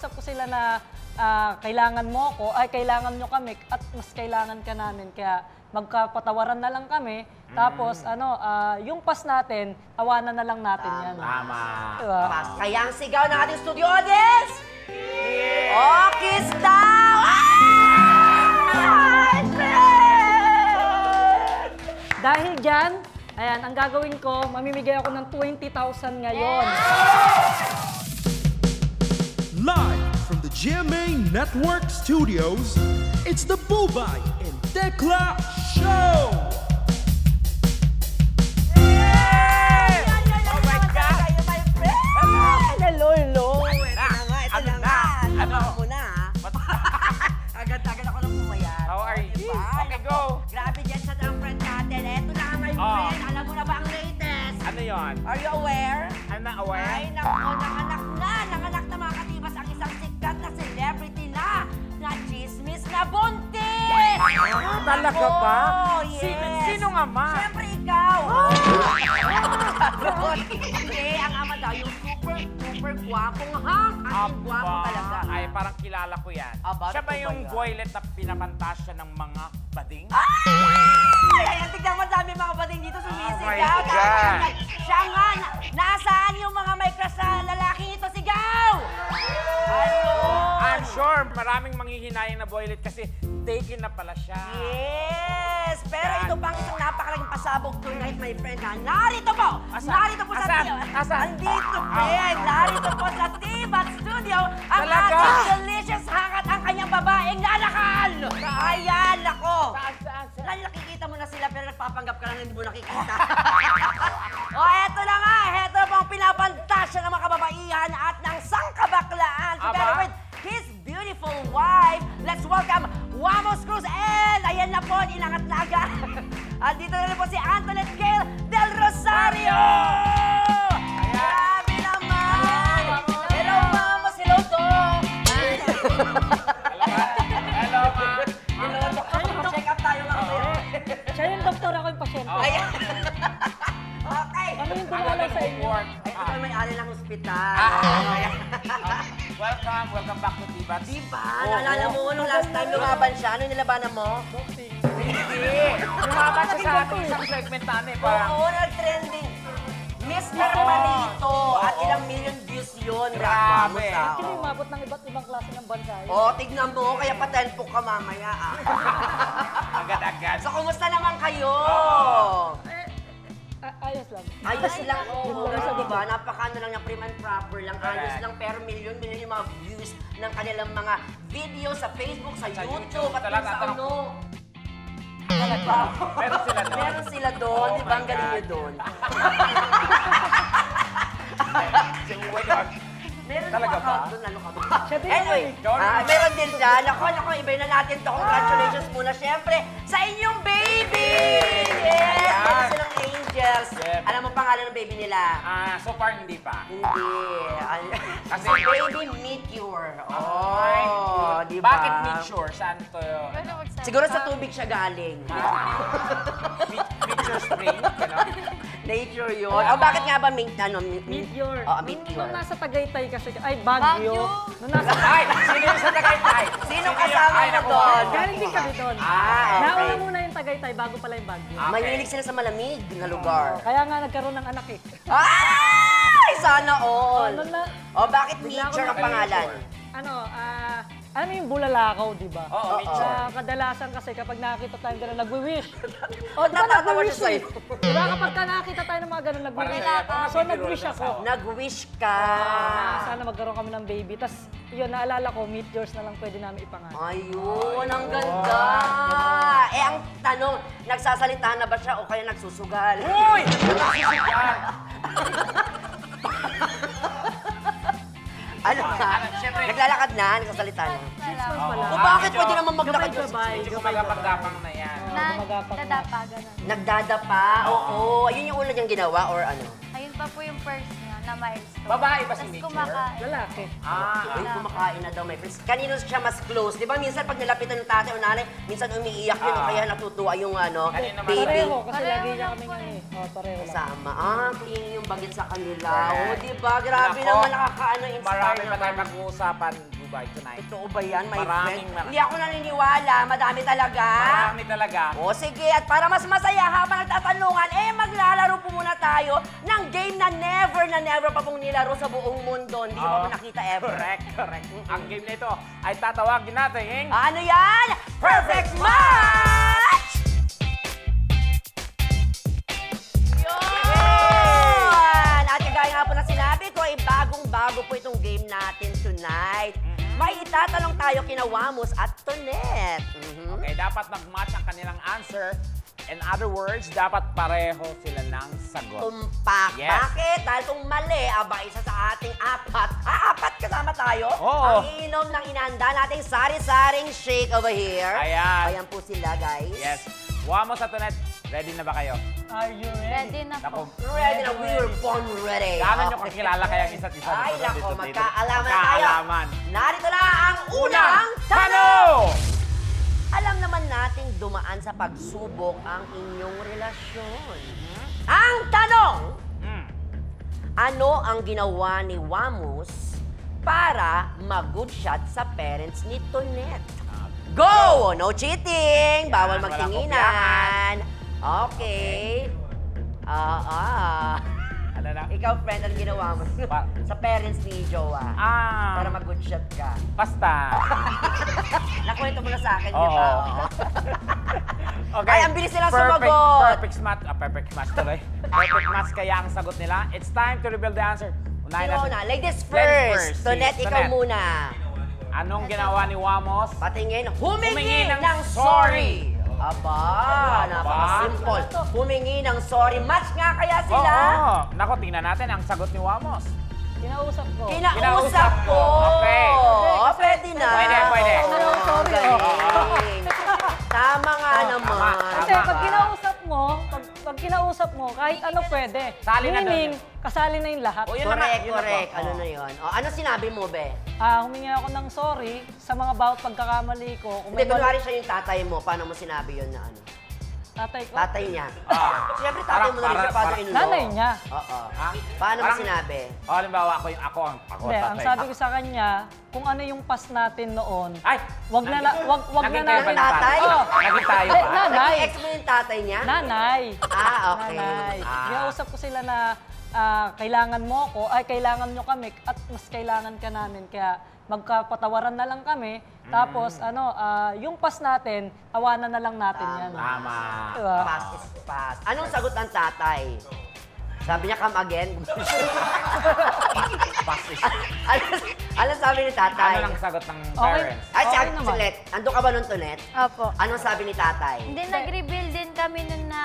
kinakausap ko sila na kailangan mo ako, ay kailangan nyo kami, at mas kailangan ka namin. Kaya magkapatawaran na lang kami. Tapos, yung pass natin, tawanan na lang natin yan. Tama. Diba? Kaya ang sigaw ng ating studio audience, oh, kiss daw! Dahil dyan, ayan, ang gagawin ko, mamimigay ako ng 20,000 ngayon. Live from the GMA Network Studios, it's the Bubay and Tekla Show! Hello. Ano na? Ano? Ako na, ha? Agad-agad ako nang pumayat. How are you? Diba? Okay, go. Grabe dyan sa ng friend natin. Eto na, my friend. Alam mo na ba ang latest? Ano yon? Are you aware? I'm not aware. Ay, naku, nanganak na mga katibas ang isang sikat na celebrity na chismis na buntis! Talaga ba? Yes. Sino nga ma? Siyempre ikaw! Hindi, ang ama daw, yung super gwapong hang. Ang gwapo talaga. Ay, parang kilala ko yan. Aba, Siya ba ano ba yung yan? boylet na pinapantasya ng mga bading? Ay, tignan mo dami mga bading dito sumisigaw. Oh my God. Siya nga, nasaan yung mga may crush sa lalaking ito? Sigaw! I'm sure maraming manghihinayang na boylet kasi taken na pala siya. Yes! Pero ito pang isang napakalaking pasabog tonight, my friend, ha? Narito po! Asan? Narito po sa Asan? Tiyo. Asan? Andito, friend! Narito po sa Tibat Studio ang Talaga? ating delicious hangat ang kanyang babaeng nanakal! Ayan, nako! Saan? Nakikita mo na sila pero nagpapanggap ka lang hindi mo nakikita. O, eto na nga! Eto po ang pinapantasya ng mga kababaihan at ng sangkabaklaan together with his beautiful wife. Let's welcome Wamos Cruz and ayan na po, inangat na agad. At dito na rin po si Antoinette Gail Del Rosario! Grabe naman! Hello, Wamos! Hello, Dong! Hello, ma. Hello, Dong! Check up tayo lang kayo. Siya yung doktor, ako yung pasyente. Ayan. Okay. Ano yung tumala sa inyo? Ay, ikaw may ari ng ospital. Welcome back to Tibat. Diba? Naalala mo nung last time lumaban siya? Ano nilabanan mo? Boxing. Hindi. Lumaban siya sa ating isang segment namin. Oo, nag-trending. Mr. Manito. At ilang million views yun. Grabe. Actually, umabot ng iba't ibang klase ng bansa yun. Oo, tignan mo. Kaya pa-10 ka mamaya. Agad-agad. So, kumusta naman kayo? Ayos lang. Ayos lang. Oo, diba? Napaka-ano lang yung prim and proper lang. Ayos lang. Pero million yung mga views ng kanilang mga video sa Facebook, sa YouTube, at kung sa ano. Talaga. Meron sila doon. Meron sila doon. Oh Di ba? my Ang galing God. nyo doon. Oh my God. Meron Talaga ako ba? account doon. Ano ka ba? Siya din Anyway, eh. meron din dyan. Ako, ibay na natin to. Congratulations muna, syempre, sa inyong baby! Yes! Meron silang angels. Yep. Alam mo pangalan ng baby nila? So far hindi pa. Hindi. Kasi Baby Meteor. Oh, di ba? Bakit Meteor? Saan to? Siguro sa tubig siya galing. Meteor Spring? Gano'n? Nature yun. Oh, bakit nga ba Meteor. Oh, Meteor. Nung nasa Tagaytay kasi, ay Baguio. Nung nasa, Ay! Sino yung sa Tagaytay? Sino kasama mo doon? galing din kami doon. Okay. Nauna muna yung Tagaytay bago pala yung Baguio. Mahilig sila sa malamig na lugar. Kaya nga nagkaroon ng anak eh. Ay! Sana all! Nung na, O, bakit Bigla ako Meteor ang pangalan? ano yung bulalakaw, di ba? Oo, Meteor. Kadalasan kasi kapag nakakita tayo gano'n, nagwi-wish. O, natatawa siya sa'yo. Di ba kapag nakakita tayo ng mga gano'n, nagwi-wish. So nag-wish ako. Nag-wish ka. Sana magkaroon kami ng baby. Tapos yun, naalala ko, meteors na lang pwede namin ipangalan. Ayun, ang ganda. Eh, ang tanong, nagsasalita na ba siya o kaya nagsusugal? Uy! Nagsusugal! Ano ka? Siyempre. Naglalakad na, nagsasalita na. 6 months pa lang. O bakit pwede naman maglakad yun? Gabay-gabay. Medyo kumagapag-gapang na yan. Nadadapa, gano'n. Nagdadapa? Oo. Ayun yung una niyang ginawa or ano? Ayun pa po yung first niya. na milestone. Babae ba si Tapos Mitchell? kumakain. Lalaki. Ay, kumakain na daw, my friends. Kanino siya mas close? Di ba minsan pag nilapitan ng tatay o nanay, minsan umiiyak yun o kaya natutuwa yung Kanino mas- baby. Pareho, kasi Pareho lagi niya lang kami po ano eh. Oh, pareho lang. Sama. Tingin yung bagit sa kanila. O, di ba? Grabe Nako, naman, nakakaano, inspire Marami pa tayo naman. pag-uusapan, Dubai, tonight. Totoo ba yan, my Maraming friend? Hindi ako naniniwala. Madami talaga. Marami talaga. O sige, at para mas masaya habang nagtatanungan, maglalaro po muna tayo ng game na never pa pong nilaro sa buong mundo. Hindi mo pa nakita ever. Correct. Ang game na ito ay tatawagin natin. Ano yan? Perfect Match! Yun! At kagaya nga po na sinabi ko, bagong-bago po itong game natin tonight. May itatanong tayo kina Wamos at Tonet. Okay, dapat mag-match ang kanilang answer. In other words, dapat pareho sila ng sagot. Tumpak. Yes. Bakit? Dahil kung mali, isa sa ating apat. Apat kasama tayo. Oo. Ang iinom ng inanda nating sari-saring shake over here. Ayan. Ayan po sila, guys. Yes. Wamos at Tonet, ready na ba kayo? Are you ready? Ready na Naku, po. Ready na. We were born ready. gaano nyo kakilala kaya ang isa't isa? Ay, dito, nako, dito, dito? magkaalaman na tayo. Magkaalaman. Narito na ang unang tanong! Alam naman nating dumaan sa pagsubok ang inyong relasyon. Ang tanong, Mm. ano ang ginawa ni Wamos para mag-good shot sa parents ni Tonet? Go! No cheating! Bawal Yan, walang magtinginan. Okay. Ano na? Ikaw, friend, ang ginawa mo sa parents ni Jowa para mag-good shot ka? Basta. Nakwento mo na sa akin, di Oo. ba? Okay. Ay, ang bilis nilang sumagot. Perfect match. Perfect match tuloy. Perfect match kaya ang sagot nila. It's time to reveal the answer. Unahin Sino natin. na? Ladies Ladies first. first. Tonet, Si ikaw Tonet. muna. Anong ginawa ni Wamos? Patingin, Humingi humingi ng ng sorry. Aba, napaka-simple. Humingi ng sorry. Match nga kaya sila? Oo. Nako, tingnan natin ang sagot ni Wamos. Kinausap ko. Kinausap ko. Okay. Pwede na. Pwede. Oh, sorry. Galing. Tama nga naman. Kasi pag kinausap mo, kahit ano pwede. Sali na Meaning, doon. kasali na yung lahat. O, yun naman, Correct, yun na po. correct. Ano Oo. na yun? Ano sinabi mo, be? Humingi ako ng sorry sa mga bawat pagkakamali ko. Kung Hindi, may kunwari siya yung tatay mo. Paano mo sinabi yun na ano? tatay ko. Tatay niya. Siyempre, tatay Parang- mo na rin siya, parang- father-in-law. Nanay niya. Oo. Ha? Paano mo Parang- sinabi? O, halimbawa, ako Hindi, ang tatay. sabi ko sa kanya, kung ano yung past natin noon, Ay! wag na wag Naging na kayo ba natin. ng tatay? Oh, Naging tayo Eh, ba? Nanay. Naging ex mo yung tatay niya? Nanay. Okay. Nanay. Ah. Kinausap ko sila na kailangan mo ako, ay kailangan nyo kami, at mas kailangan ka namin. Kaya magkapatawaran na lang kami. Tapos, yung past natin, tawanan na lang natin yan. Tama. Diba? Pass is pass. Anong sagot ng tatay? Sabi niya, come again. Pass is... Ano sabi ni tatay? Ano lang sagot ng Okay. parents? Ay, Okay sabi naman. Tonet. Ando ka ba nun, Tonet? Opo. Anong sabi ni tatay? Hindi, nag-reveal din kami nun na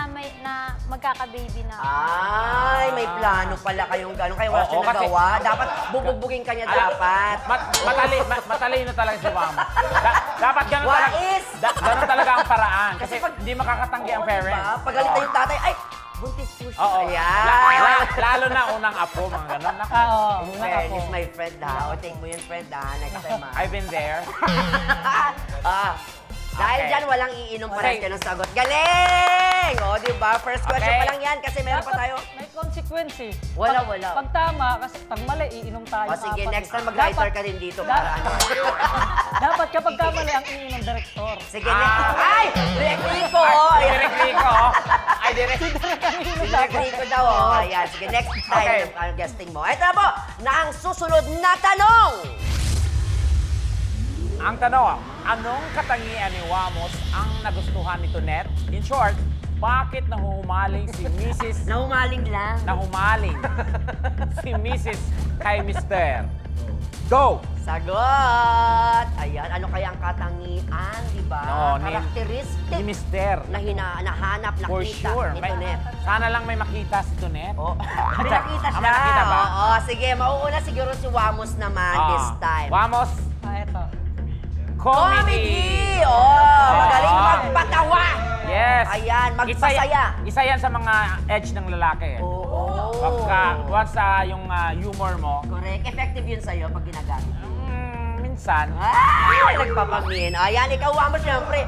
magkaka-baby na. Ay, may plano pala kayong gano'n. Kaya wala Oo, siya kasi- nagawa. Dapat bubugbugin ka niya dapat. Matalino talaga si Mama. Dapat ganun What talaga. is? Ganun talaga ang paraan. Kasi Kasi pag- hindi makakatanggi ang Oo, parents. diba? Pagalitan yung tatay, ay, buntis po siya. Oo. Ayan. Lalo na unang apo, mga ganun. Naku. Oo, In una ako. fairness, my friend ha. O, take mo yun, friend ha. Next time ha. I've been there. Dahil Okay. dyan, walang iinom pa rin Okay. kayo ng sagot. Galing! O, di ba? First question Okay. pa lang yan kasi meron pa Dapat tayo. may consequence eh. Wala, Pag- wala. Pag tama, kasi pag mali, iinom tayo. O sige, apat next eh. time mag-lighter Dapat- ka din dito para ano. Dapat kapag kamali ang iinom director. Sige, next. Ay! Direct Rico! Ay, direct Rico. Ay, direct. Si Direct Rico daw. Oh. Ayan, sige, next time Okay. ang guesting mo. Ito na po, na ang susunod na tanong. Ang tanong, anong katangian ni Wamos ang nagustuhan ni Tonet? In short, bakit nahumaling si Mrs. Nahumaling lang. Nahumaling si Mrs. kay Mr. Go! Sagot! Ayan, ano kaya ang katangian, di ba? No, Characteristic Ni Mr. na nahanap, For nakita sure. ni Tonet. Sana lang may makita si Tonet. Oh. May nakita siya. May nakita ba? Oo, sige, mauuna siguro si Wamos naman this time. Vamos, Eto. comedy! Oh, Ah. magaling magpatawa! Yes. Ayan, magpasaya. Isa yan sa mga edge ng lalaki. Oo. Once yung humor mo, Correct. Effective yun sa'yo pag ginagamit. minsan, Ay, nagpapamin. Ayan, ikaw mo siyempre.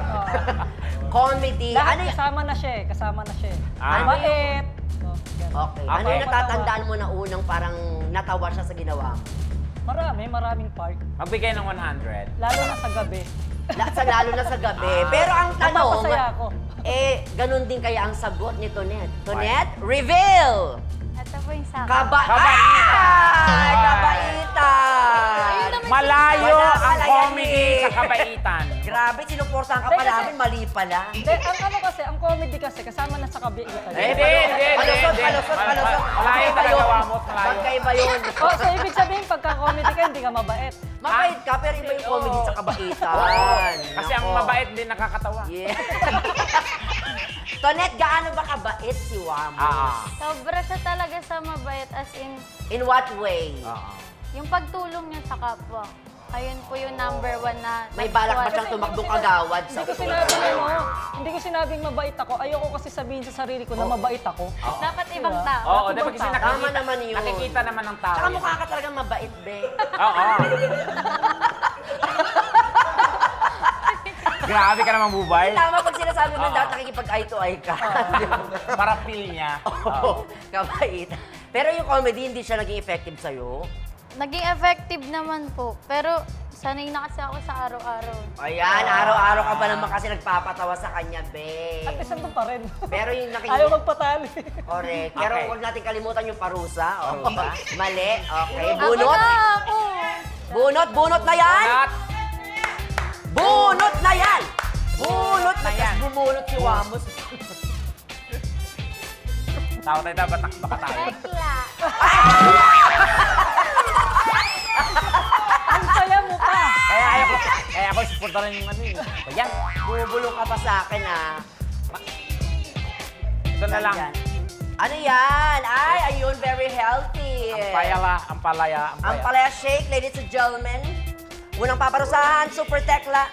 Comedy. Lahat Ano y- kasama na siya eh. Kasama na siya eh. Ah. Mabait. Oh, yan. Okay. Ano yung Okay. natatandaan mo na unang parang natawa siya sa ginawa mo? Maraming part. magbigay ng 100. Lalo na sa gabi. Lalo na sa gabi. Pero ang tanong, Napapasaya ako. ganun din kaya ang sagot ni Tonet. Tonet, reveal! Ito po yung sa akin. Kabaitan! Ay, kabaitan! Ayun naman Malayo Wala ang pala yan comedy eh. sa kabaitan. Grabe, sinuportahan ka Hindi, pa kasi- namin, mali pala. Hindi, ang kasi, ang comedy kasi, kasama na sa kabiitan. Hindi. Palusot. Malayo talaga, Wamos. Malayo. Magkaiba yun. Oh, so ibig sabihin, pagka comedy ka, hindi ka mabait. Mabait ka, pero iba yung comedy sa kabaitan. Kasi ang Nako. mabait din nakakatawa. Yeah. Tonet, gaano ba kabait si Wamos? Sobra siya talaga sa mabait as in, In what way? yung pagtulong niya sa kapwa. Ayun po yung number 1 na May balak ba siyang tumakbong kagawad sa Hindi ko sinabi hindi ko sinabing mabait ako. Ayoko kasi sabihin sa sarili ko na mabait ako. Dapat ibang Diba? tao. Oo, dapat kasi Tama naman yun. nakikita naman ng tao. Tsaka yun. mukha ka talagang mabait, be. Oo. Grabe ka naman, Bubay. Tama pag sinasabi mo dapat nakikipag-eye to eye ka. Para feel niya. Oo, kabait. Pero yung comedy, hindi siya naging effective sa'yo. Naging effective naman po. Pero sanay na kasi ako sa araw-araw. Ayan, araw-araw ka ba naman kasi nagpapatawa sa kanya, be. At isang doon pa rin. Pero yung Ayaw magpatali. Correct. Pero Okay. huwag natin kalimutan yung parusa. Oh. Parusa? Mali. Okay. Ako Bunot. na ako! Bunot na yan. At Bunot na yan. Bunot na Na yan. yan. Bubunot si Wamos. tao tayo dapat baka tayo. Tekla! Ang saya mo pa. Kaya ako supporta rin yung ano eh. Ayan, Bubulong ka pa sa akin, ah. ito na lang. Yan. Ano yan? Ay, ayun, very healthy. Ang palaya. Ang palaya shake, ladies and gentlemen. Unang paparusahan, Super Tekla.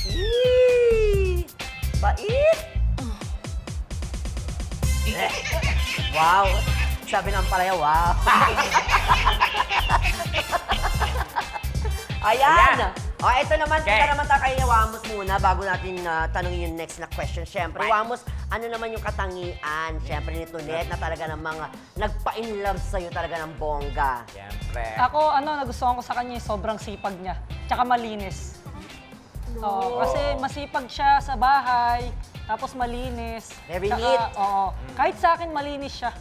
Eee! Bait! Wow! Sabi ng palaya, wow! Ayan! O, ito naman, Okay. kita naman tayo kay Wamos muna bago natin tanongin yung next na question. Siyempre, Right. Wamos, ano naman yung katangian, siyempre, ni Tonet na talaga ng mga nagpa-inlove sa'yo talaga ng bongga? Siyempre. Ako, nagustuhan ko sa kanya yung sobrang sipag niya. Tsaka malinis. Oo, kasi masipag siya sa bahay, tapos malinis. Very Tsaka, neat. Oo. Kahit sa akin, malinis siya.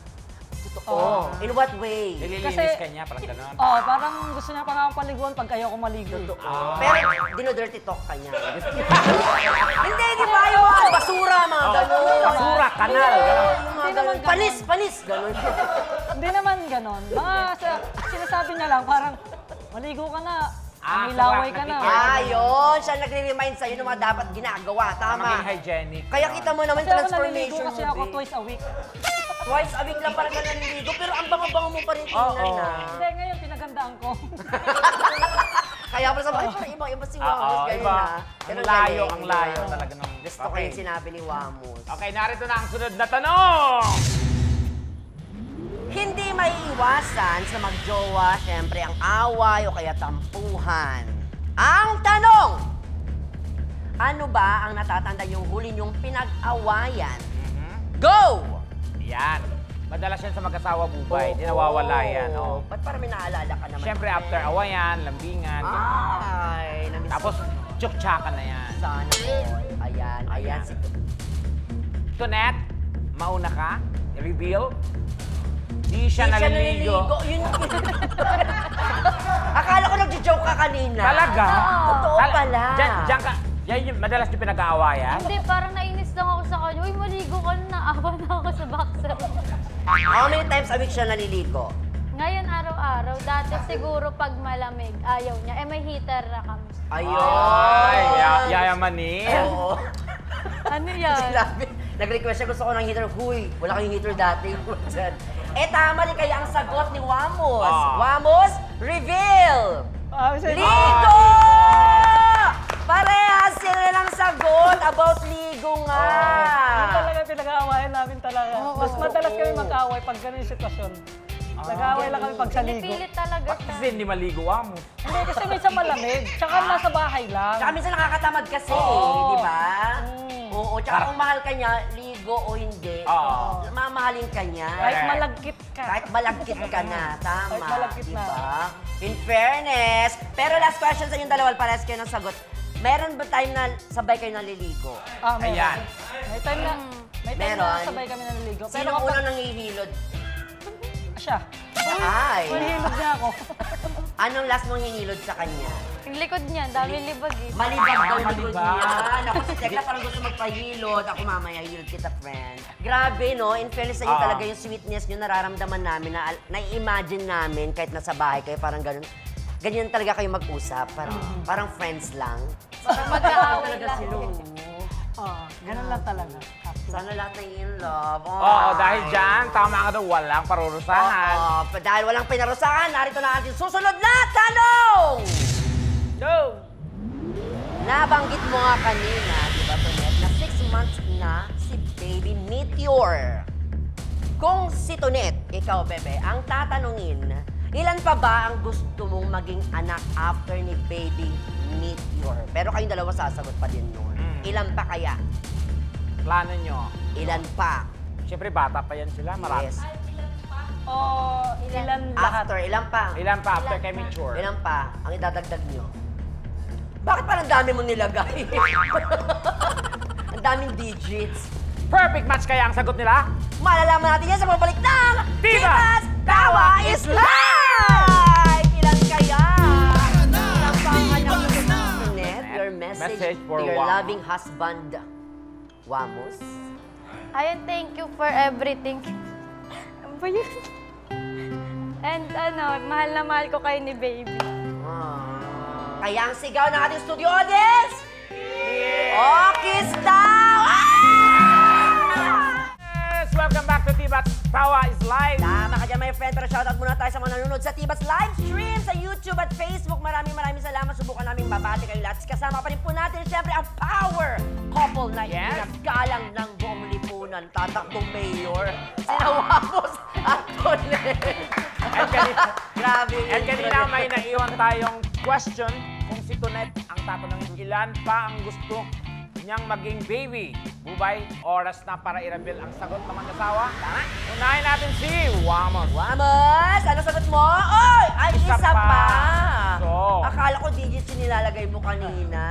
Oh, in what way? Nililinis Kasi- ka niya, parang gano'n. Oo, parang gusto niya pa nga akong paliguan pag ayoko maligo. Pero dino-dirty talk ka niya. Hindi, di ba? Yung mga basura, mga gano'n. Basura, kanal, gano'n. Yung mga Hindi naman gano'n. Panis, gano'n. Hindi naman ganon. Sinasabi niya lang, parang maligo ka na, ilaway ka na. Yun. Siya nagre-remind sa'yo ng mga dapat ginagawa. Tama. Maging hygienic. Kaya kita mo naman Kasi ako naliligo transformation kasi mo, ako babe. twice a week. Twice a week lang parang naliligo, pero ang bango-bango mo pa rin tingnan Oo. na. Hindi, ngayon pinagandaan ko. Kaya pa sa ay, parang ibang-iba si Wamos. Oo, Ganyan iba. na. Ang Pero layo, galing. ang layo talaga ng... Gusto ko yung sinabi ni Wamos. Okay, narito na ang sunod na tanong! Hindi maiiwasan sa magjowa, syempre, ang away o kaya tampuhan. Ang tanong! Ano ba ang natatanda yung huli niyong pinag-awayan? Go! Yan. Madalas yan sa mag-asawa, Bubay. Di nawawala yan. Oh. Ba't parang may naalala ka naman? Siyempre, after awayan, lambingan, ganyan. Ay, namiss Tapos, tsuktsakan na yan. sana all. Ayan. Si Tonet, mauna ka. Reveal. Di siya naliligo. Yun. Akala ko nagjo-joke ka kanina. Talaga? Totoo pala. Diyan ka. Yan yung madalas yung pinag-aawayan. Hindi, parang nainis lang ako sa kanya. Uy, maligo ka na. Naawa na ako sa boxer. How many times a week siya naliligo? Ngayon, araw-araw. Dati siguro pag malamig, ayaw niya. May heater na kami. Ayun. Yayamanin. Oo. Ano yan? Sinabi, nag-request siya, gusto ko ng heater. Huy, wala kang heater dati. Tama rin kaya ang sagot ni Wamos. Wamos, reveal! Ligo! Parehas sila lang sagot about ligo nga. Yun talaga pinag-aawayan namin talaga. Mas madalas kami mag-aaway pag ganun yung sitwasyon. Nag-aaway lang kami pag sa ligo. Pinipilit talaga Bakit siya. kasi hindi maligo mo? Hindi, kasi minsan malamig. Tsaka nasa bahay lang. Tsaka minsan nakakatamad kasi, di ba? Oo, tsaka kung mahal ka niya, ligo o hindi, mamahalin ka niya. Kahit malagkit ka. Kahit malagkit ka na, tama. Kahit malagkit di na. ba? In fairness. Pero last question sa inyong dalawa, parehas kayo ng sagot. Meron ba time na sabay kayo naliligo? Meron. Ayan. May time na, Meron. sabay kami naliligo. Sino ang unang nangihilod? Siya. Ay! Manihilog niya ako. Anong last mong hinilod sa kanya? Yung likod niya, dami libag eh. Malibag daw yung likod malibag. niya. Ako si Tekla parang gusto magpahilod. Ako mamaya, hilod kita, friend. Grabe, no? In fairness sa inyo talaga yung sweetness nyo nararamdaman namin na nai-imagine namin kahit nasa bahay kayo, parang ganun. Ganyan talaga kayo mag-usap. Parang friends lang. Parang mag-aaway lang. Ganun lang talaga. Sana lahat na in love. Oo, dahil dyan, tama ka daw, walang parurusahan. Dahil walang pinarusahan, narito na ating susunod na tanong! Go! Nabanggit mo nga kanina, di ba, Tonet, na 6 months na si Baby Meteor. Kung si Tonet, ikaw, Bebe, ang tatanungin, ilan pa ba ang gusto mong maging anak after ni Baby Meteor? Pero kayong dalawa sasagot pa din nun. Ilan pa kaya? Plano nyo. Ilan pa? Siyempre, bata pa yan sila. Marami. Yes. O ilan lahat? After, ilan pa? Ilan pa after kay mature? Ilan pa ang idadagdag nyo? Bakit parang dami mo nilagay? Ang daming digits. Perfect match kaya ang sagot nila? Malalaman natin yan sa pagbalik ng Tibas Tawa is Live! Ilan kaya? Ilang panganak mo, Tonet? Your message for to your Wamos. loving husband, Wamos? Ayun, thank you for everything. Ano ba yun? And mahal na mahal ko kayo ni baby. Kaya ang sigaw ng ating studio audience, Kiss daw! Yes! Welcome back to Tibas Tawa is Live. Tama ka dyan, my friend. Pero shoutout muna tayo sa mga nanonood sa Tibas live stream sa YouTube at Facebook. Maraming salamat. Subukan namin babati kayo lahat. Kasama pa rin po natin, siyempre, ang power couple na pinaggalang ng buong lipunan. Tatakbong mayor. Sina Wamos at Tonet. Grabe. At kanina may naiwan tayong question kung si Tonet ang tatanungin ilan pa ang gusto niyang maging baby. Bubay, oras na para i-reveal ang sagot ng mag-asawa. Tama? Unahin natin si Wamos. Wamos! Ano sagot mo? Oy! Ay, isa pa! So, Akala ko digits yung nilalagay mo kanina.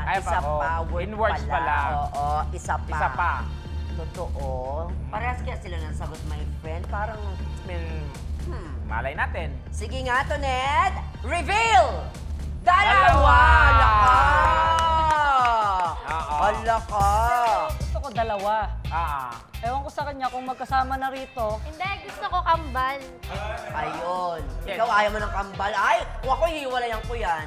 Ay, Isa pa, pa, word in words pala. Oo, isa pa. isa pa. Totoo. Parehas kaya sila ng sagot, my friend. Parang, Malay natin. sige nga, Tonet. Reveal! Dalawa! Laka! Oo. Hala ka! Gusto ko dalawa. Ewan ko sa kanya kung magkasama na rito. Hindi, gusto ko kambal. Ayun. Yes. Ikaw ayaw mo ng kambal. Ay, kung ako hiwalayan ko yan.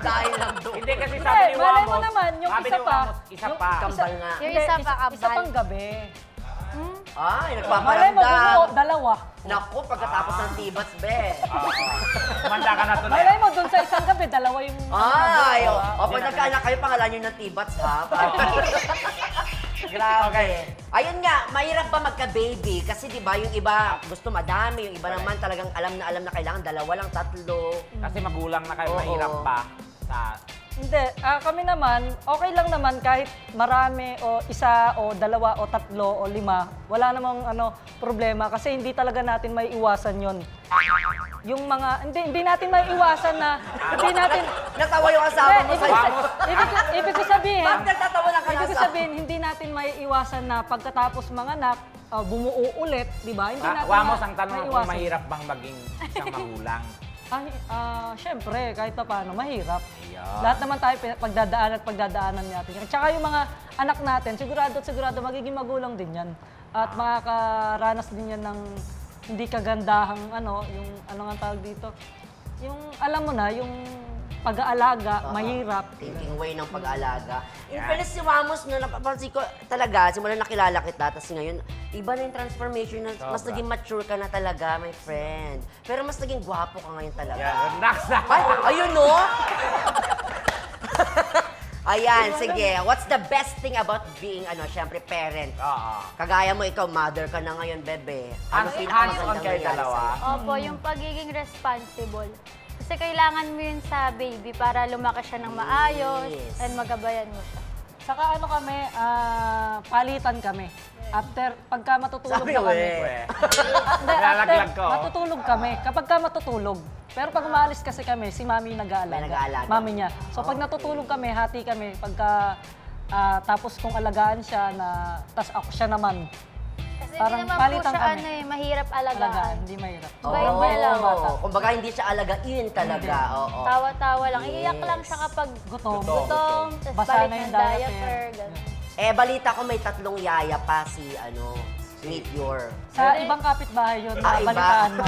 Dahil lang doon. Hindi kasi sabi Hindi, ni malay Wamos. mo naman, yung sabi isa ni pa. Wamos, isa yung pa. Kambal nga. Yung isa pa kambal. Isa pang gabi. Ay, Malay mo, nagpaparamdam. dalawa. Naku, pagkatapos ng tibats, be. Manda ka na Tonet. Malay mo, dun sa isang gabi, dalawa yung... Ay, dalawa. o pag nagkaanak kayo, pangalan nyo ng tibats, ha? Grabe. Ayun nga, mahirap ba magka-baby? Kasi di ba yung iba gusto madami, yung iba naman talagang alam na kailangan dalawa lang, tatlo. Kasi magulang na kayo, Oo. mahirap pa. Hindi, kami naman, okay lang naman kahit marami o isa o dalawa o tatlo o lima. Wala namang problema kasi hindi talaga natin may iwasan yon. Yung mga, hindi natin may iwasan na, hindi natin... Natawa yung asawa mo sa'yo. Ibig ko sabihin, Bakit nagtatawa ng ibig ko asawa? sabihin, hindi natin may iwasan na pagkatapos manganak, bumuo ulit, di ba? Hindi natin Wamos, ang tanong may kung iwasan. mahirap bang maging isang magulang. Ay, syempre, kahit pa paano, mahirap. Ayan. Lahat naman tayo pagdadaanan natin. At saka yung mga anak natin, sigurado magiging magulang din yan. At makakaranas din yan ng hindi kagandahang yung nga tawag dito. Yung alam mo na, yung pag-aalaga, mahirap. Thinking way ng pag-aalaga. In fairness, si Wamos, no, napapansin ko talaga, simula nakilala kita, tapos ngayon, iba na yung transformation, na mas naging mature ka na talaga, my friend. Pero mas naging gwapo ka ngayon talaga. Yan, next na. Ay, ayun no? Ayan, sige. What's the best thing about being, syempre, parent? Oo. Kagaya mo, ikaw, mother ka na ngayon, bebe. Hands-on pinakamagandang kayo nangyari dalawa. sa'yo? Opo, yung pagiging responsible. Kasi kailangan mo yun sa baby para lumaki siya ng maayos Yes. and magabayan mo siya. Saka ano kami, palitan kami. After, pagka matutulog Sabi na ko, kami. Hindi, Lalaglag after, ko. matutulog kami. Kapag ka matutulog. Pero pag umaalis kasi kami, si mami yung nag-aalaga. May nag-aalaga. Mami niya. So pag natutulog kami, hati kami. Pagka, tapos kung alagaan siya, tas ako siya naman. Kasi Parang hindi naman po palitan siya kami. mahirap Alagaan, alagaan. hindi mahirap. Oo. Bait lang bata. Kumbaga, hindi siya alagain talaga. Oo. Tawa-tawa lang. Iiyak Yes. lang siya kapag Gutom. gutom, tapos Basa balik na ng yung diaper. diaper. ganun. Balita ko may 3 yaya pa si, Meteor. Sa ibang kapitbahay yun, Iba. balitaan mo.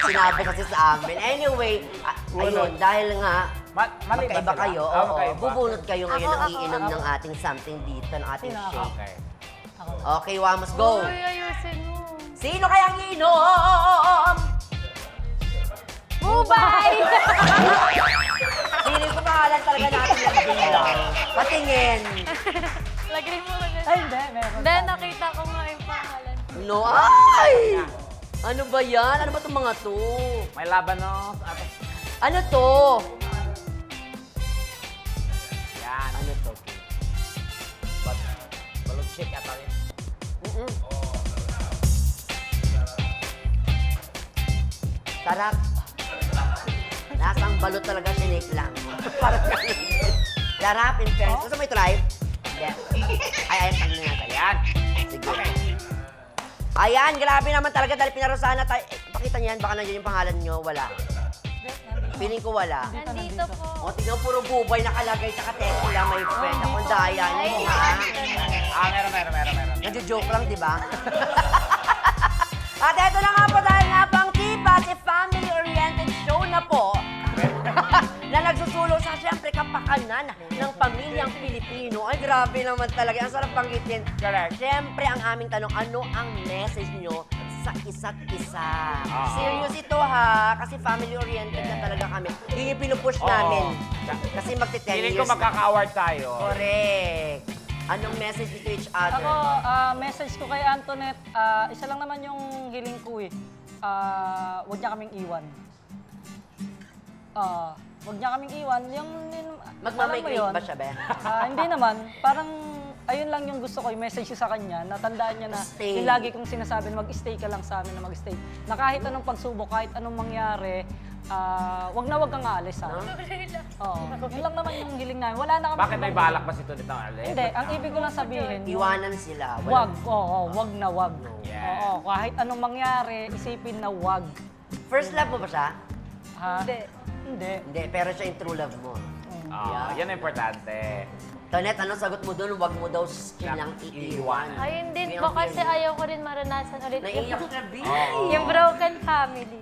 Sinabi kasi sa amin. Anyway, ayun, dahil nga, Mali ba magkaiba sila? kayo, Magkaiba. bubunot kayo ngayon ng Ako. iinom ng ating something dito, ng ating Sino ako? shake. Okay. Okay, Wamos, go! Uy, ayusin mo. Sino kayang iinom? Bubay! Feeling ko pangalan talaga natin yung bilang. Patingin. Lagay mo na. Ay, hindi, meron. Hindi, nakita ko nga yung pangalan. No, ay! Ano ba yan? Ano ba itong mga to? May laban, no? Ate. Ano to? Yan. Ano to? Balog shake ata yun. Sarap. Lasang balot talaga, sinake lang. Parang ganun. Sarap, in fairness. Gusto mo i-try? Yes. Ay, ano na natin. Yan. Sige. Ayan, grabe naman talaga dahil pinarusahan na tayo. Pakita niyan, baka nandiyan yung pangalan nyo. Wala. Feeling ko wala. Nandito po. O, tignan puro bubay nakalagay sa katekula, my friend. Ako daya niyo, ha? Meron. Nadyo-joke lang, di ba? At eto na nga po dahil nga pang Tipa, si family-oriented show na po na nagsusulong sa siyempre kapakanan ng pamilyang Pilipino. Ay, grabe naman talaga. Ang sarap banggitin. Correct. Siyempre, ang aming tanong, ano ang message nyo sa isa't isa? Ah. Serious ito ha, kasi family-oriented na talaga kami. Yun yung pinupush namin. Kasi magti-10 Feeling years ko magkaka-award tayo. Correct. Anong message to each other? Ako, message ko kay Antoinette, isa lang naman yung hiling ko eh. Huwag niya kaming iwan. Huwag niya kaming iwan. Magmamigrate ba siya, be? Hindi naman. Parang, ayun lang yung gusto ko, yung message ko sa kanya. Natandaan niya na, Stay. yung lagi kong sinasabi na mag-stay ka lang sa amin na mag-stay. Na kahit anong pagsubok, kahit anong mangyari, wag na wag kang aalis, ha? Oo. Yun lang naman yung hiling namin. Wala na kami. Bakit may balak ba si Tunit ng alis? Hindi, ang ibig ko lang sabihin, Iwanan sila. wag, oo, wag na wag. Yeah. Oo, kahit anong mangyari, isipin na wag. First love mo ba siya? Ha? Hindi. Hindi. Hindi, pero siya yung true love mo. Yan ang importante. Tonet, anong sagot mo doon? Wag mo daw silang iiwan. Ayun din Yun po ang kasi feeling. ayaw ko rin maranasan ulit Naiiyak na, B. yung broken family.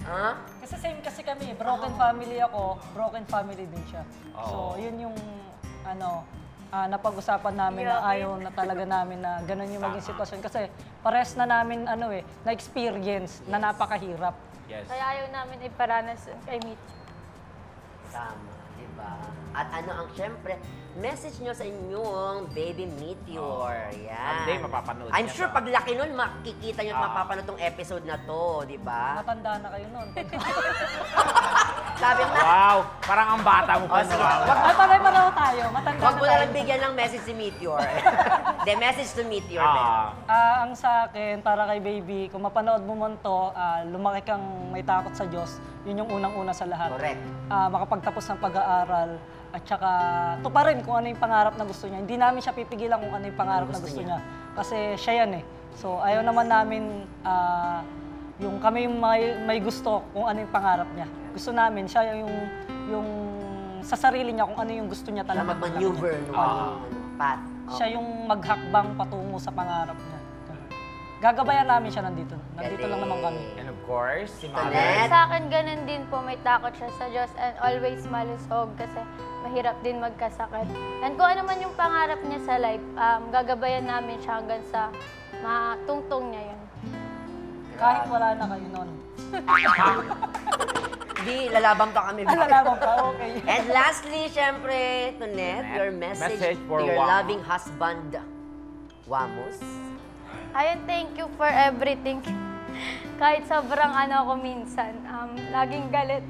Ha? Kasi same kasi kami, broken family ako, broken family din siya. So, yun yung napag-usapan namin na ayaw na talaga namin na ganun yung maging sitwasyon. Kasi pares na namin na-experience na napakahirap. Yes. Kaya ayaw namin iparanas kay Mitch. Tama, di ba? At ano ang, syempre, message nyo sa inyong baby Meteor. Yan. Someday, mapapanood I'm niya sure to. pag laki nun, makikita nyo at mapapanood tong episode na to, di ba? Matanda na kayo noon. Sabi na, Wow! Parang ang bata mo pa. sige. Wow. Ay, pareho tayo. Matanda wag na mo tayo. na lang bigyan ng message si Meteor. The message to Meteor, Ben. Ang sa akin, para kay baby, kung mapanood mo man to, lumaki kang may takot sa Diyos, yun yung unang-una sa lahat. Correct. Makapagtapos ng pag-aaral, at saka tuparin kung ano yung pangarap na gusto niya. Hindi namin siya pipigilan kung ano yung pangarap na gusto niya. Kasi siya yan eh. So ayaw naman namin yung kami yung may gusto kung ano yung pangarap niya. Gusto namin siya yung sa sarili niya kung ano yung gusto niya Na talaga. mag-maneuver no, anong path. Siya yung maghakbang patungo sa pangarap niya. Gagabayan namin siya nandito. Nandito lang naman kami. And of course, si Tonet. Mother. Sa akin, ganun din po. May takot siya sa Diyos and always malusog kasi mahirap din magkasakit. And kung ano man yung pangarap niya sa life, gagabayan namin siya hanggang sa matungtong niya yun. Kahit wala na kayo nun. Di, lalaban pa kami. Alalaman pa, okay. And lastly, syempre, Tonet, your message for to your Wamos. loving husband, Wamos. Ayun, thank you for everything. Kahit sobrang ano ako minsan, laging galit.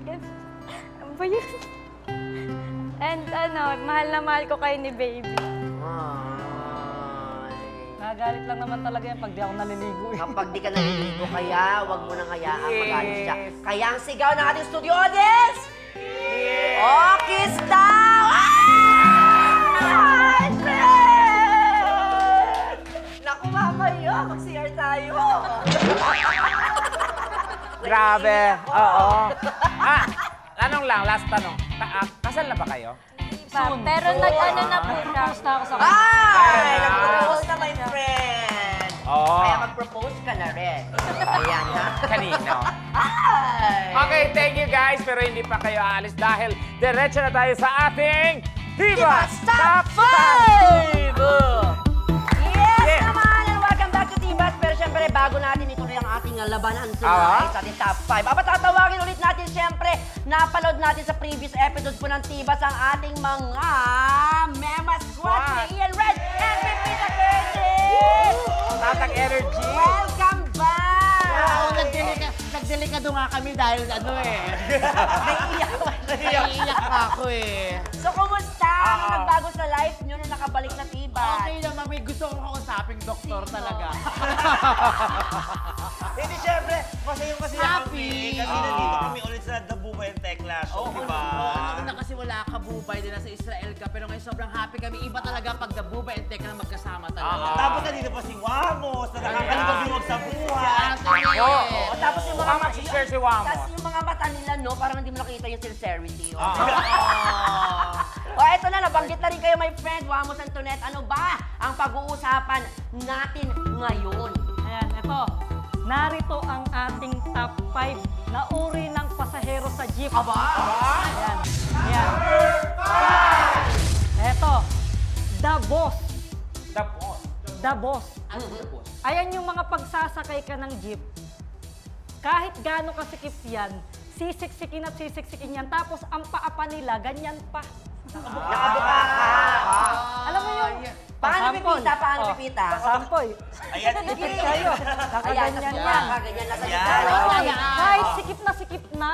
Ano ba yun? And ano, mahal na mahal ko kayo ni baby. Ay. Nagalit lang naman talaga yan pag di ako naliligo eh. Kapag di ka naliligo, kaya wag mo nang hayaan magalit siya. Kaya ang sigaw ng ating studio audience, oh, kiss daw! Ay, friend! Naku, mamaya, mag-CR tayo. Grabe. Oo. Tanong lang, last tanong. Kasal na ba kayo? Pero nag-ano na po siya. Propose na ako sa Ay, nag-propose na, my friend. Oo. Kaya mag-propose ka na rin. Ayan, ha? Kanino? Ay! Okay, thank you guys. Pero hindi pa kayo aalis dahil diretso na tayo sa ating Tibas Top 5! Yes naman! And welcome back to Tibas. Pero syempre, bago natin ituloy ang ating labanan tonight sa ating top 5. Tatawagin ulit natin syempre, napaload natin sa previous episodes po ng Tibas ang ating mga Mema Squad ni Ian Red and Pipita Curtis! Tatak Energy! Welcome back! Nagdelikado nga kami dahil ano eh. Naiiyak pa ako eh. So, kumusta? Ano nagbago sa life nyo nung nakabalik sa Tibas? Okay naman, may gusto kong kausaping doktor talaga. Hindi, syempre, masayang kasi Happy. Kasi nandito kami ulit sa The Buba and Tekla Show, di ba? Una kasi wala ka bubay din nasa Israel ka, pero ngayon sobrang happy kami. Iba talaga pag The Buba and Tekla magkasama talaga. Tapos nandito pa si Wamos, na nakakalimutan sa buhay. O, tapos yung mga Mukhang mag-share si Wamos. Tapos yung mga mata nila, no, parang hindi mo nakita yung sincerity. O, eto na, nabanggit na rin kayo, my friend, Wamos Antoinette. Ano ba ang pag-uusapan natin ngayon? Ayan, ito. Narito ang ating top 5 na uri ng pasahero sa jeep. Aba? Ayan. Ayan. Ito. The Boss. Tapos. The Boss. Ayan yung mga pagsasakay ka ng jeep. Kahit gaano kasikip yan, sisiksikin at sisiksikin yan. Tapos ang paa pa nila, ganyan pa. Nakabuka ka. Alam mo yun? Paano Sample. pipita? Paano Oh, pipita? Sample. Ayan, Sikip kayo. Ayan, Nakaganyan tas yan. ganyan na sa Ayan. gitna. Kahit sikip na.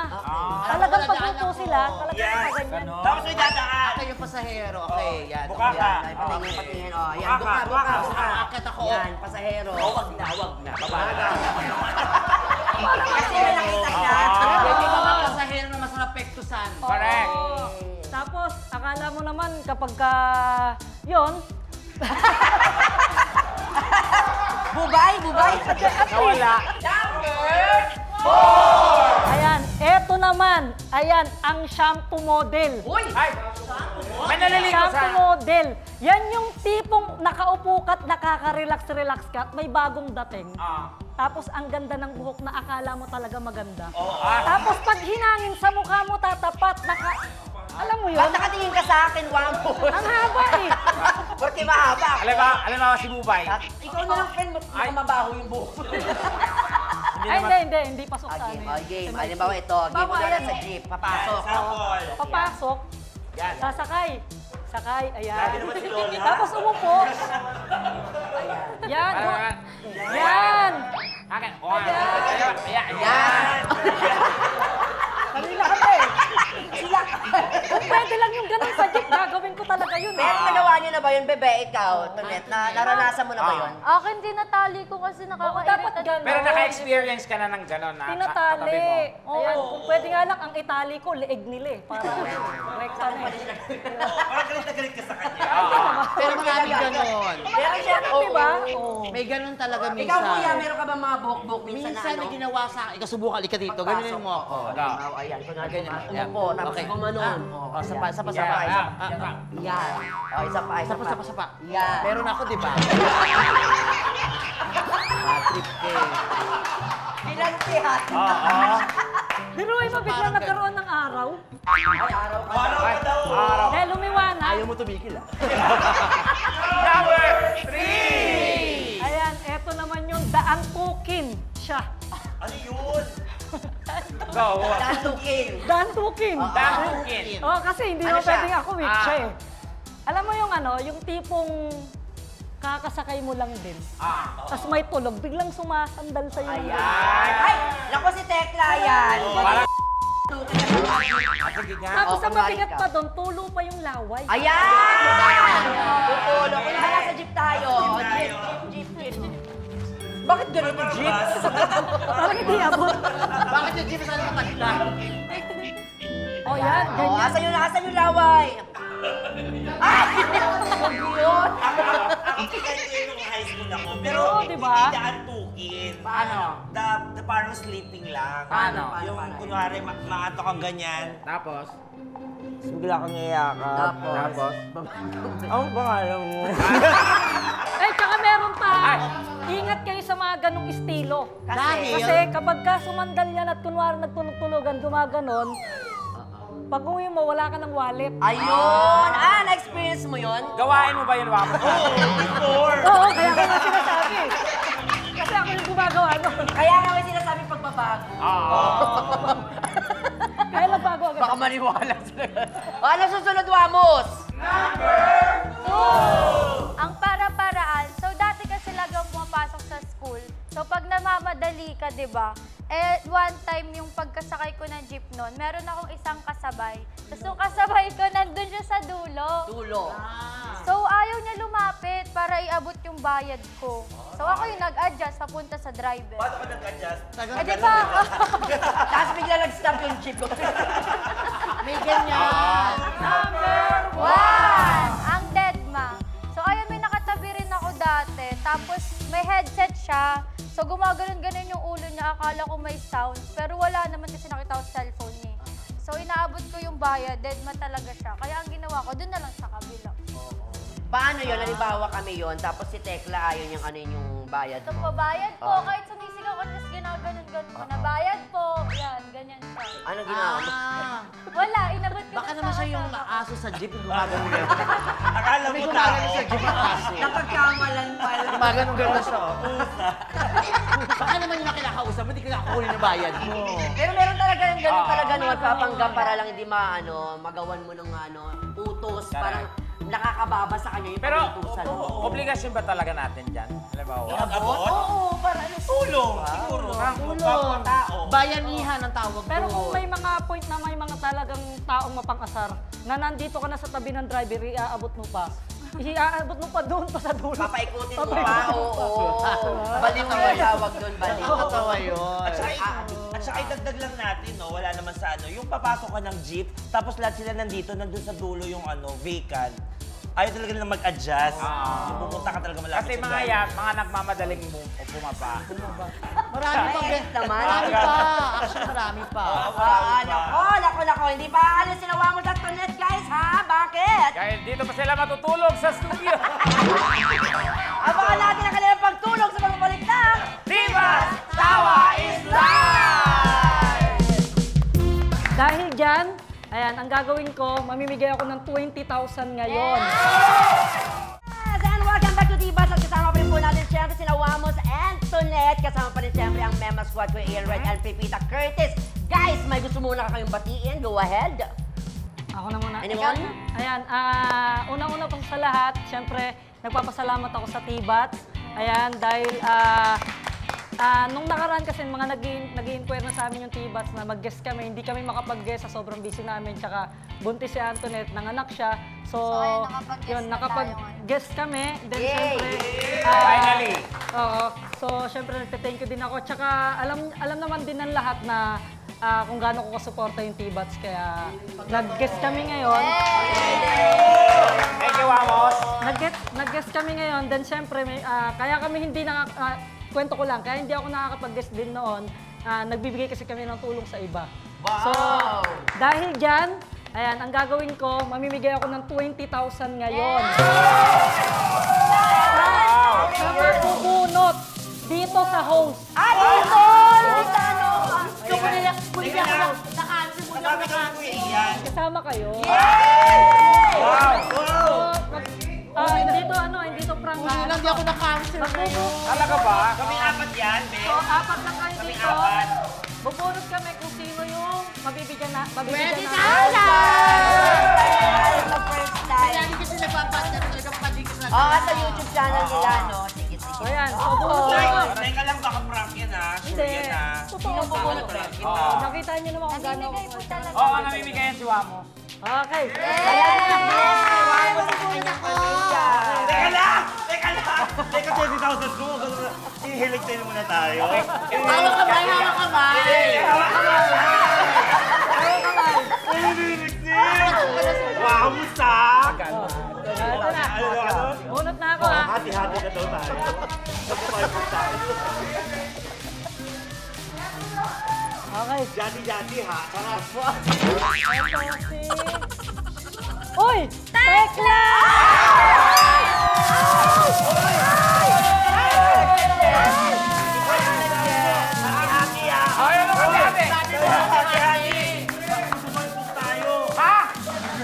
Talagang pagluto sila, talagang Yes. nakaganyan. Tapos may dadaan. Ako yung pasahero. Okay, yan. Buka ka. Ay, patingin, patingin. O, yan, Buka ka, buka. Akit ako. Yan, pasahero. Wag na. Baba na. Kasi may nakita siya. Yan yung mga pasahero na masarap pektusan. Correct. Tapos, akala mo naman kapag yun, Bubay, bubay. Nawala. ayan, eto naman, ayan, ang shampoo model. Uy! Ay! May naliligo Shampoo sa... model. Yan yung tipong nakaupo ka at nakaka-relax ka at may bagong dating. Tapos ang ganda ng buhok na akala mo talaga maganda. Tapos pag hinangin sa mukha mo tatapat, alam mo yun? Ba't nakatingin ka sa akin, Wampo? Ang haba eh. Porque mahaba. Alam mo si Bubay. Ikaw na lang, friend, mabaho yung buhok. Ay, hindi pasok sa amin. Game. Halimbawa ito, game mo na lang sa jeep. Papasok. Sample. Papasok, Yan. sasakay. Sakay, ayan. Sabi naman si Lola. Tapos umupo. Yan. Ayan. Yan. Akin. Ayan. Yan. Kanila kami. Sila. Kung pwede lang yung ganun sa jeep, gagawin ko talaga yun. Pero nagawa niyo na ba yun, bebe? Ikaw, Tonet, naranasan mo na ba yun? Akin tinatali ko kasi Oo, dapat nakakairita. ganun. Pero naka-experience ka na ng gano'n na Tinatali. katabi mo. Ayan, kung pwede nga lang, ang itali ko, leeg nila eh. Para rekta na eh. Parang galit na galit ka sa kanya. Pero maraming ganon. Pero siya, Diba? May ganon talaga Ikaw, minsan. kuya, meron ka ba mga buhok-buhok minsan na Minsan ano? may ginawa sa akin. Ikaw subukan, ika dito. Ganunin mo ako. Ayan, kunwari, Ganyan. umupo, tapos gumanon. Oh, sapa. Yan. Yan. O, isa pa. Sapa. Yan. Meron ako, di ba? Patrick K. Pinantihan. Pero ay mabiglang nagkaroon ng araw. Ay, araw ka. Araw ka daw. Dahil lumiwanag. Ayaw mo tumigil ah. Number 3! Ayan, eto naman yung daang tukin siya. Ano yun? Go. Dantukin. Dantukin. Dantukin. Oh, kasi hindi Ano mo siya? pwedeng ako weak siya eh. Ah. Alam mo yung ano, yung tipong kakasakay mo lang din. Tapos may tulog, biglang sumasandal sa'yo. ng ganun. Ay, naku si Tekla yan. Parang Dantukin. sige nga. Tapos Oh, ang mabigat kumari ka. pa doon, tulo pa yung laway. Ayan! Tutulo. Kung nasa jeep tayo. Jeep. Bakit ganito jeep? Parang hindi abot. Bakit yung jeep saan makanta? Oh, yan, Oh, ganyan. asan yung laway? Ay! Huwag yun. Ako pinag yung high school ako, pero Oo, di ba? hindi antukin. Paano? The parang sleeping lang. Paano? Yung kunwari, maato kang ganyan. Tapos? Tapos bigla kang iyakap. Tapos? Ang pangalan mo? Eh, tsaka meron pa. Ingat kayo sa mga ganong estilo. Kasi kapag ka sumandal yan at kunwari nagtulog-tulogan, gumaganon, pag uwi mo, wala ka ng wallet. Ayun! Na-experience mo yun? Gawain mo ba yun, Wamo? Before! Oo, kaya ka nga sinasabi. Kasi ako yung gumagawa nun. Kaya nga may sinasabi pagbabago. Kaya nagbago agad. Baka maniwala sila. Ano susunod, Wamos? Ang para-paraan, so dati kasi lagang pumapasok sa school. So pag namamadali ka, di ba? Eh, one time yung pagkasakay ko ng jeep noon, meron akong isang kasabay. Tapos yung kasabay ko, nandun siya sa dulo. Tulo. So ayaw niya lumapit para iabot yung bayad ko. So ako yung nag-adjust papunta sa driver. Paano ka nag-adjust? Eh di ba? Tapos bigla nag-stop yung jeep. May ganyan. One! Ang deadma. So ayun, may nakatabi rin ako dati. Tapos may headset siya. So gumaganon-ganon yung ulo niya. Akala ko may sound. Pero wala naman kasi nakita ko sa cellphone niya. So inaabot ko yung bayad. Deadma talaga siya. Kaya ang ginawa ko, dun na lang sa kabila. Paano yun? Halimbawa kami yun, tapos si Tekla ayaw niyang ano yung bayad So mo. pabayad po. Kahit sumisigaw ko, tapos ginaganon-ganon ko. Nabayad po. Yan, ganyan siya. Anong ginawa mo? Wala, inabot ko Baka na naman sa siya yung kasama. aso sa jeep yung gumagano gano'n. Akala May mo gumagano tao. sa jeep ang aso. Napagkamalan pala. Gumagano gano'n siya. Baka naman yung kinakausap mo, hindi ka nakakunin ng bayad mo. Pero meron talaga yung ganun talaga no, papanggap para lang hindi magawan mo ng utos. Parang nakakababa sa kanya yung Pero, pag-utusan mo. obligasyon ba talaga natin dyan? Halimbawa. Mag-abot? Oo, para ano. Tulong, siguro. Tulong. Tao. Bayanihan ang tawag Pero kung doon. may mga point na may mga talagang taong mapang-asar na nandito ka na sa tabi ng driver, iaabot mo pa. Iaabot mo pa doon pa sa dulo. Papaikutin mo pa, oo. Baliw yung tawag doon, baliw. Nakakatawa yun. At saka idagdag lang natin, no, wala naman sa ano, yung papasok ka ng jeep, tapos lahat sila nandito, nandun sa dulo yung vacant. Ayaw talaga nila mag-adjust. Yung pupunta ka talaga malapit Kasi sa mga driver. yan, mga nagmamadaling bumaba. Marami pa. Ay, naman. Marami pa. Actually, marami pa. Nako, hindi pa aalis sila Wamos at Tonet, guys, ha? Bakit? Dahil dito pa sila matutulog sa studio. Abangan natin ang kanilang pagtulog sa pagbabalik ng Divas Tawa is Live! Dahil dyan, ayan, ang gagawin ko, mamimigay ako ng 20,000 ngayon. Yes, and welcome back to Divas at kasama pa rin po natin siyempre sila Wamos and Tonet. Kasama pa rin siyempre ang Mema Squad ko, Ian Red and Pipita Curtis. Guys, may gusto muna kayong batiin. Go ahead. Ako na muna. Anyone? Ayan, unang-una pa sa lahat, siyempre, nagpapasalamat ako sa T-Bats. Ayan, dahil nung nakaraan kasi mga nag-i-inquire na sa amin yung T-Bats na mag-guest kami, hindi kami makapag-guest sa sobrang busy namin, tsaka buntis si Antoinette, nanganak siya. So, ayun, nakapag-guest yun, na nakapag-guest kami. Then, Yay! siyempre, Finally! Oo. So, syempre, nagpe-thank you din ako. Tsaka, alam naman din ng lahat na kung gaano ko kasuporta yung T-Bats. Kaya, nag-guest kami ngayon. Thank you, Wamos! Nag-guest kami ngayon. Then, syempre, kaya kami hindi kwento ko lang, kaya hindi ako nakakapag-guest din noon. Nagbibigay kasi kami ng tulong sa iba. Wow! So, dahil dyan, ayan, ang gagawin ko, mamimigay ako ng 20,000 ngayon. Sa mabubunot dito sa host. Dito! Teka lang. Napapagawin ko yan. Kasama kayo. Wow! Hindi to prank. Hindi lang, di ako na-cancel. Talaga ba? Kami apat yan, Ben. So, apat lang kayo Kami dito. apat. bubunot kami kung sino yung mabibigyan na. Pwede na. na! First time. Kaya kasi napapanda talaga padikit na. Oo, sa YouTube channel nila, no? Sige, sige. Ayan, bubunot na ako. Teka lang, baka prank yan ha. Sure Hindi. yan ha. Totoo ba? Prank yan Oo. ha. Nakita niyo naman kung gano'n Namimigay po talaga. Oo, namimigayan si Wamo. Okay. Teka lang! Teka lang! Teka, 20,000 ko. Ihilig tayo muna tayo. Hawak kamay, hawak kamay! Ihilig din! Wow, musta? Ito na. Ano? Bunot na ako ha. Hati-hati na daw tayo. Nagpapaypag tayo. Okay. Jati-jati ha. Sarap. Ito si... Uy! Tekla! Hati-hati ha. Ayun naman dati! Hati-hati. Nagpapaypag tayo. Ha?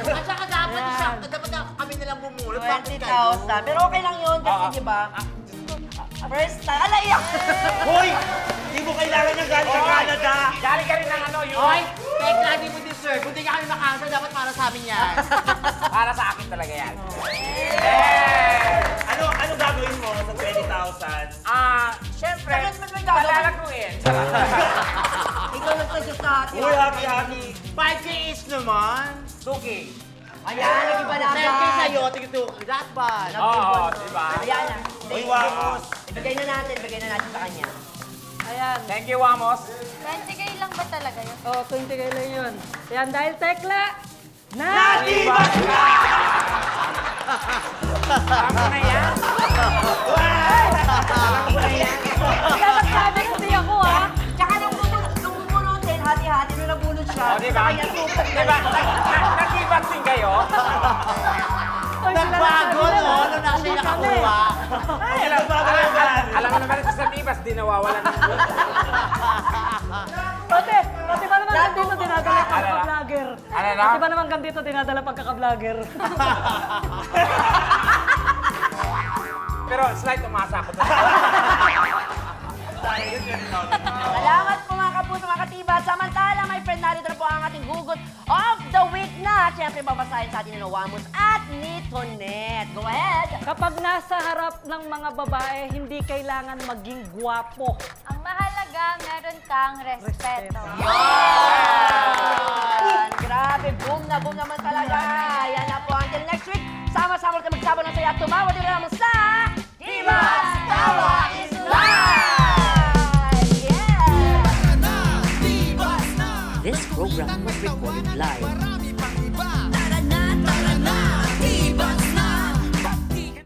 At saka dapat siya, dapat kami nilang bumulot. Bakit 20,000. Pero okay lang yun kasi, di ba? First time. Ala, iyak! Hoy! Di mo kailangan ng galing sa Canada. Galing ka rin ng ano, yung... Hoy, Tekla, di mo deserve. Kung di ka kami makansel, dapat para sa amin yan. Para sa akin talaga yan. Ano gagawin mo sa 20,000? Siyempre, Bakit mo may gagawin? palalaguin. Ikaw nagsuggest sa atin. Uy, hati-hati. 5K each naman. Suki. Ayan, nag-iba na 10K sa'yo, tigito. That bad. Oo, diba? Ayan na. Uy, Wamos. Ibigay na natin sa kanya. Ayan. Thank you, Wamos. 20K lang ba talaga yun? Oh, 20 kayo lang yun. Ayan, dahil Tekla, na! Natibag ka! Alam mo na yan. Kaya nagsabi kasi ako ha. Tsaka nung bumunutin, hati-hati nung nabunot siya. O, diba? Kaya super Diba? Nag-ibag din kayo? Oy, sila Nagbago, nagsabi no? na, Nung nasa hindi nakakuha. Alam mo naman sa Sanibas, di nawawalan ng Pati ba naman ganito dinadala pagka-vlogger? Ano na? Pati ba naman ganito dinadala pagka-vlogger? Pero slight umasa ako doon. Salamat po mga kapuso, mga katiba. Samantala, my friend, narito na po ang ating hugot of the week na siyempre babasahin sa atin ni Wamos at ni Tonet. Go ahead! Kapag nasa harap ng mga babae, hindi kailangan maging gwapo. Ang mahalaga, meron kang respeto. Yan! Grabe, boom na boom naman talaga. Yan na po. Until next week, sama-sama natin magsabang ng saya at tumawa din naman sa Diva's Tawa is Live! Yeah! This program was recorded live.